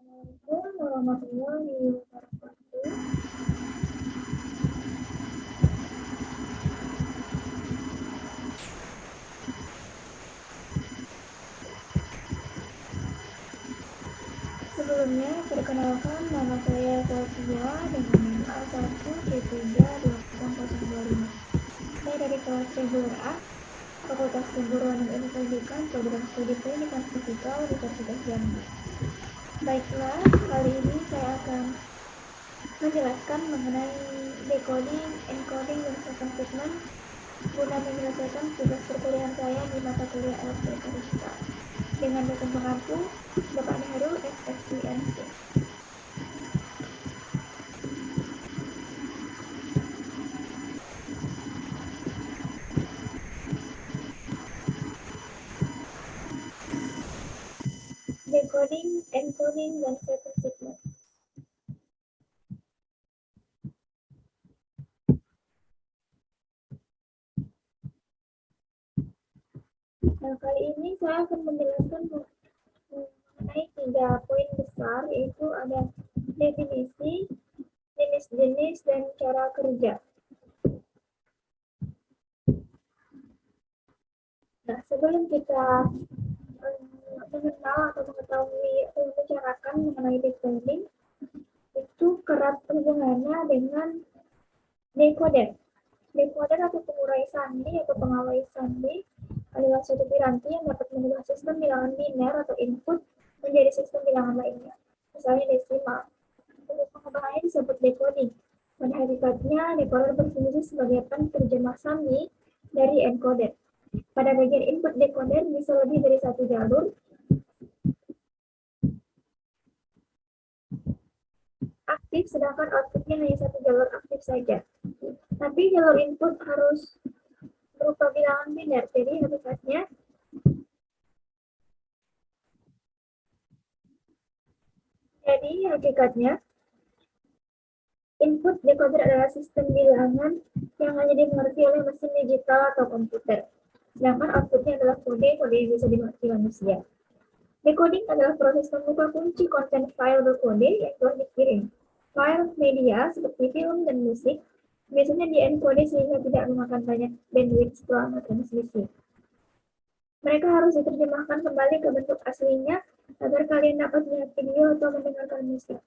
Assalamualaikum warahmatullahi wabarakatuh. Sebelumnya, perkenalkan nama saya Sofia dengan NIM A1C38025. Saya dari kelas reguler A, Fakultas Keguruan dan Ilmu Pendidikan, Program Studi Pendidikan Fisikal Universitas Jambi. Baiklah, kali ini saya akan menjelaskan mengenai decoding, encoding, dan second statement guna menyelesaikan tugas perkuliahan saya di mata kuliah elektronika dengan dosen pengampu Bapak Nehru FFINC. Decoding, encoding, dan second statement. Nah, kali ini saya akan menjelaskan mengenai 3 poin besar, yaitu ada definisi, jenis-jenis, dan cara kerja. Nah, sebelum kita mengenal atau mengetahui atau membicarakan mengenai decoding, itu kerap hubungannya dengan decoder. Decoder atau pengurai sandi atau pengawai sandi adalah suatu piranti yang dapat mengubah sistem bilangan biner atau input menjadi sistem bilangan lainnya, misalnya desimal. Untuk pengubahannya disebut decoding. Pada hakikatnya, decoder berfungsi sebagai penerjemah sandi dari encoder. Pada bagian input decoder bisa lebih dari satu jalur aktif, sedangkan outputnya hanya satu jalur aktif saja. Tapi jalur input harus berupa bilangan biner, jadi hakikatnya input decoder adalah sistem bilangan yang hanya dimengerti oleh mesin digital atau komputer, sedangkan outputnya adalah kode yang bisa dimengerti manusia. Decoding adalah proses membuka kunci konten file berkode yang telah dikirim. File media seperti film dan musik biasanya di-encode sehingga tidak memakan banyak bandwidth selama transmisi. Mereka harus diterjemahkan kembali ke bentuk aslinya agar kalian dapat melihat video atau mendengarkan musik.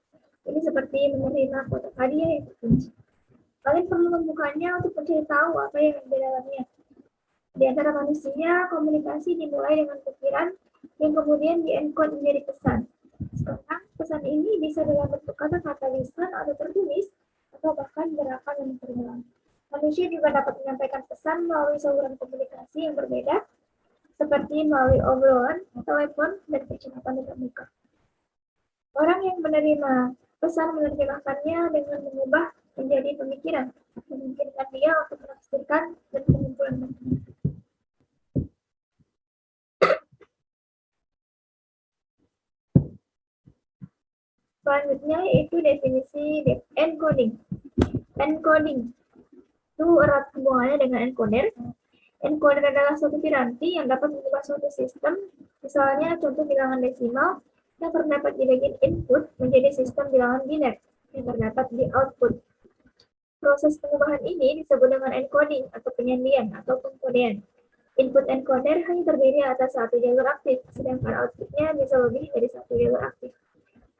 Ini seperti menerima kotak hadiah yang terkunci. Kalian perlu membukanya untuk mencari tahu apa yang ada di dalamnya. Di antara manusia, komunikasi dimulai dengan pikiran yang kemudian di-encode menjadi pesan. Sekarang, pesan ini bisa dalam bentuk kata-kata lisan atau tertulis, atau bahkan gerakan yang terbang. Manusia juga dapat menyampaikan pesan melalui saluran komunikasi yang berbeda, seperti melalui obrolan, telepon, dan percakapan tatap muka. Orang yang menerima pesan menerjemahkannya dengan mengubah menjadi pemikiran, memungkinkan dia untuk menafsirkan dan pengumpulan makna. Selanjutnya yaitu definisi encoding. Encoding itu erat hubungannya dengan encoder. Encoder adalah suatu piranti yang dapat mengubah suatu sistem, misalnya contoh bilangan desimal yang terdapat di bagian input menjadi sistem bilangan biner yang terdapat di output. Proses pengubahan ini disebut dengan encoding atau penyandian atau pengkodean. Input encoder hanya terdiri atas satu jalur aktif, sedangkan outputnya bisa lebih dari satu jalur aktif.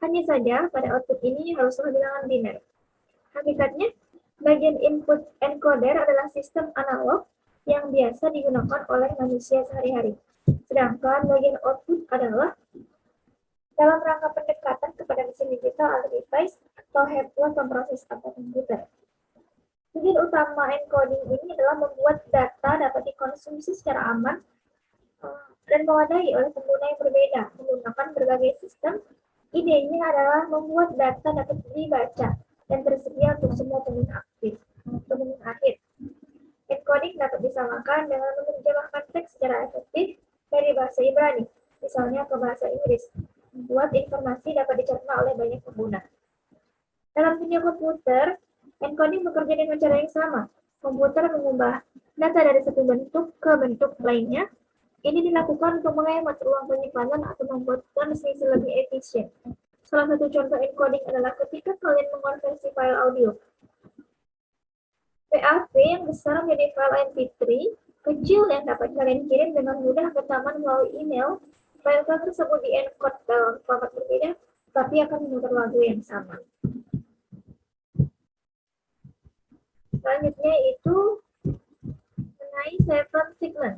Hanya saja pada output ini haruslah bilangan biner. Hakikatnya, bagian input encoder adalah sistem analog yang biasa digunakan oleh manusia sehari-hari. Sedangkan bagian output adalah dalam rangka pendekatan kepada mesin digital atau device atau hardware pemproses atau komputer. Tujuan utama encoding ini adalah membuat data dapat dikonsumsi secara aman dan mewadai oleh pengguna yang berbeda menggunakan berbagai sistem. Idenya adalah membuat data dapat dibaca dan tersedia untuk semua pengguna aktif, pengguna akhir. Encoding dapat disamakan dengan menerjemahkan teks secara efektif dari bahasa Ibrani, misalnya ke bahasa Inggris, membuat informasi dapat dicerna oleh banyak pengguna. Dalam dunia komputer, encoding bekerja dengan cara yang sama. Komputer mengubah data dari satu bentuk ke bentuk lainnya. Ini dilakukan untuk menghemat ruang penyimpanan atau membuat transmisi lebih efisien. Salah satu contoh encoding adalah ketika kalian mengonversi file audio. WAV yang besar menjadi file MP3 kecil yang dapat kalian kirim dengan mudah ke taman melalui email. File tersebut di-encode dalam format berbeda, tapi akan memutar lagu yang sama. Selanjutnya itu mengenai 7 segment.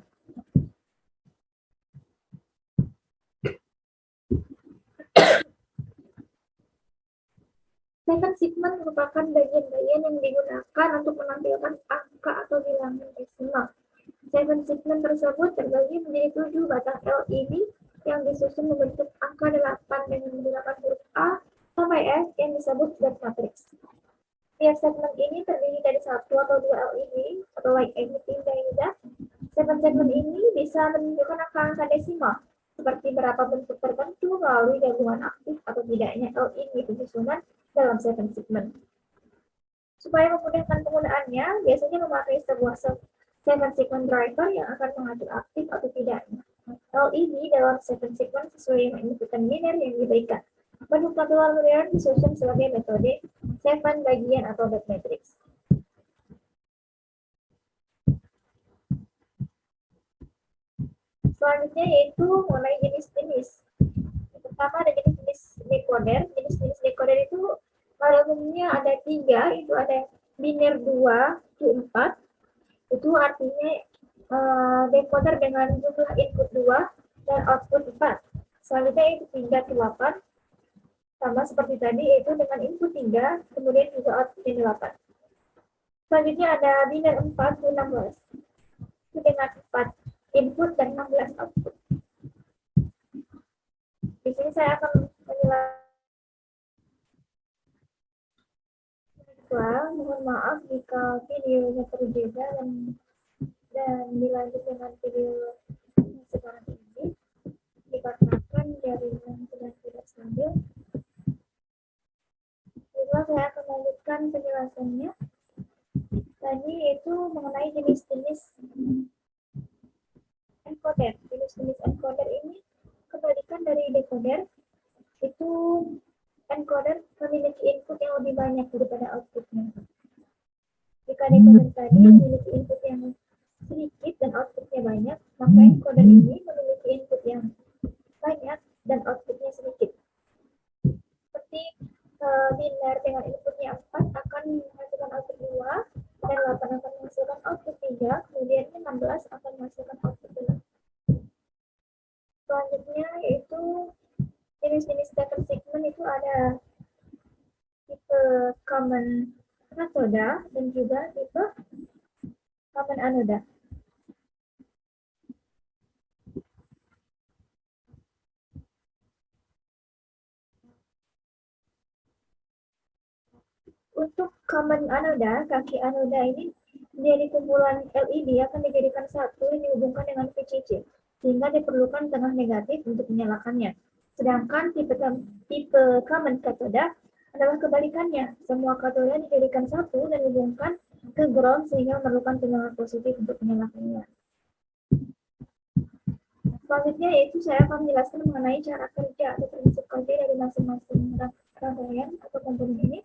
Seven segment merupakan bagian-bagian yang digunakan untuk menampilkan angka atau bilangan desimal. Seven segment tersebut terbagi menjadi 7 batang LED yang disusun membentuk angka 8 dengan menggunakan huruf A sampai F yang disebut dot matrix. Tiap segmen ini terdiri dari 1 atau 2 LED atau like anything dari that. Seven segment ini bisa menunjukkan angka-angka desimal seperti berapa bentuk tertentu melalui gabungan aktif atau tidaknya LED susunan dalam 7 segment. Supaya memudahkan penggunaannya, biasanya memakai sebuah 7 segment driver yang akan mengatur aktif atau tidaknya LED dalam 7 segment sesuai dengan inputan biner yang diberikan. Bentuk tabular linear disusun sebagai metode 7 bagian atau dot matrix. Selanjutnya yaitu mengenai jenis-jenis. Pertama ada jenis-jenis decoder. Jenis-jenis decoder itu pada umumnya ada 3, itu ada biner 2 to 4. Itu artinya decoder dengan jumlah input 2 dan output 4. Selanjutnya itu 3 to 8. Sama seperti tadi, yaitu dengan input 3, kemudian juga output 8. Selanjutnya ada biner 4 to 16. Itu dengan 4 input dan 16 output. Di sini saya akan menjelaskan. Mohon maaf jika videonya terjeda dan dilanjut dengan video sekarang ini dikarenakan jaringan sedang tidak stabil. Jadi saya akan melanjutkan penjelasannya. Tadi itu mengenai jenis-jenis encoder. Jenis-jenis encoder ini kebalikan dari decoder. Itu encoder memiliki input yang lebih banyak daripada outputnya. Jika decoder tadi memiliki input yang sedikit dan outputnya banyak, maka encoder ini memiliki input yang banyak dan outputnya sedikit. Seperti biner dengan inputnya 4 akan menghasilkan output 2, dan 8 akan menghasilkan output 3, kemudian 16 akan menghasilkan output 2. Selanjutnya yaitu jenis-jenis data segment itu ada tipe common kathoda dan juga tipe common anoda. Untuk common anoda, kaki anoda ini dari kumpulan LED akan dijadikan satu yang dihubungkan dengan VCC, sehingga diperlukan tengah negatif untuk menyalakannya. Sedangkan tipe common kathoda adalah kebalikannya. Semua kathoda dijadikan satu dan dihubungkan ke ground sehingga memerlukan tegangan positif untuk menyalakannya. Selanjutnya yaitu saya akan menjelaskan mengenai cara kerja atau prinsip kerja dari masing-masing rangkaian atau komponen ini.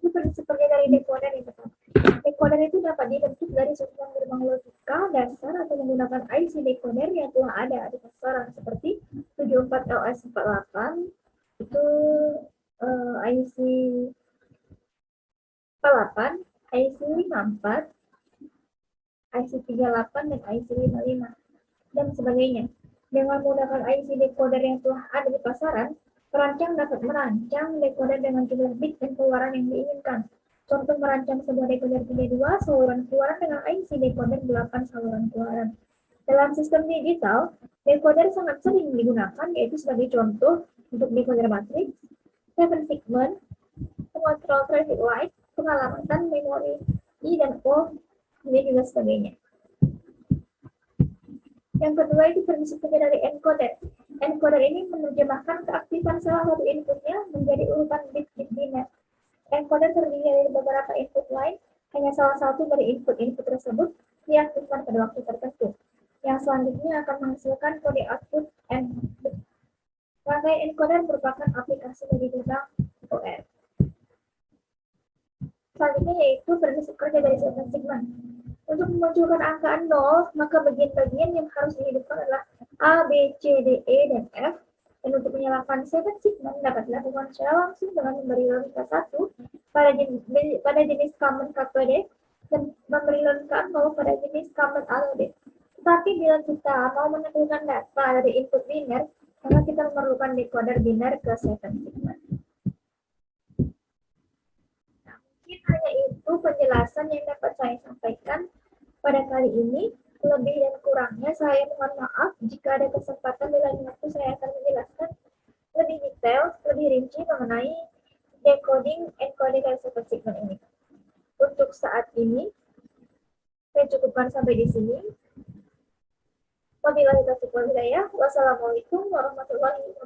Itu prinsip kerja dari decoder yang pertama. Decoder itu dapat dibentuk dari susunan gerbang logika dasar atau menggunakan IC decoder yang telah ada di pasaran seperti 74LS48 itu IC 48, IC 54, IC 38 dan IC 55 dan sebagainya. Dengan menggunakan IC decoder yang telah ada di pasaran, perancang dapat merancang decoder dengan jumlah bit dan keluaran yang diinginkan. Contoh merancang sebuah decoder punya 2 saluran keluaran dengan IC decoder 8 saluran keluaran. Dalam sistem digital, decoder sangat sering digunakan, yaitu sebagai contoh untuk decoder matrix, 7 segment, pengontrol traffic light, pengalamatan memori I dan O, dan juga sebagainya. Yang kedua itu prinsip kerja dari encoder. Encoder ini menerjemahkan keaktifan salah satu inputnya menjadi urutan bit-bit biner. Encoder terdiri dari beberapa input lain, hanya salah satu dari input-input tersebut diaktifkan pada waktu tertentu. Yang selanjutnya akan menghasilkan kode output and bit. Salah Rangkaian encoder merupakan aplikasi dari bidang OS. Selanjutnya yaitu prinsip kerja dari seven segment. Untuk memunculkan angka 0, maka bagian-bagian yang harus dihidupkan adalah A, B, C, D, E, dan F. Dan untuk menyalakan seven segment dapat dilakukan secara langsung dengan memberi logika 1 pada jenis common K atau D dan memberi logika 0 pada jenis common A atau D. Tetapi bila kita mau menampilkan data dari input biner, maka kita memerlukan decoder biner ke seven segment. Mungkin hanya itu penjelasan yang dapat saya sampaikan pada kali ini. Lebih dan kurangnya saya mohon maaf. Jika ada kesempatan di lain waktu saya akan menjelaskan lebih detail, lebih rinci mengenai decoding, encoding, dan seven segment ini. Untuk saat ini, saya cukupkan sampai di sini. Wabillahi taufiq wal hidayah. Wassalamualaikum warahmatullahi wabarakatuh.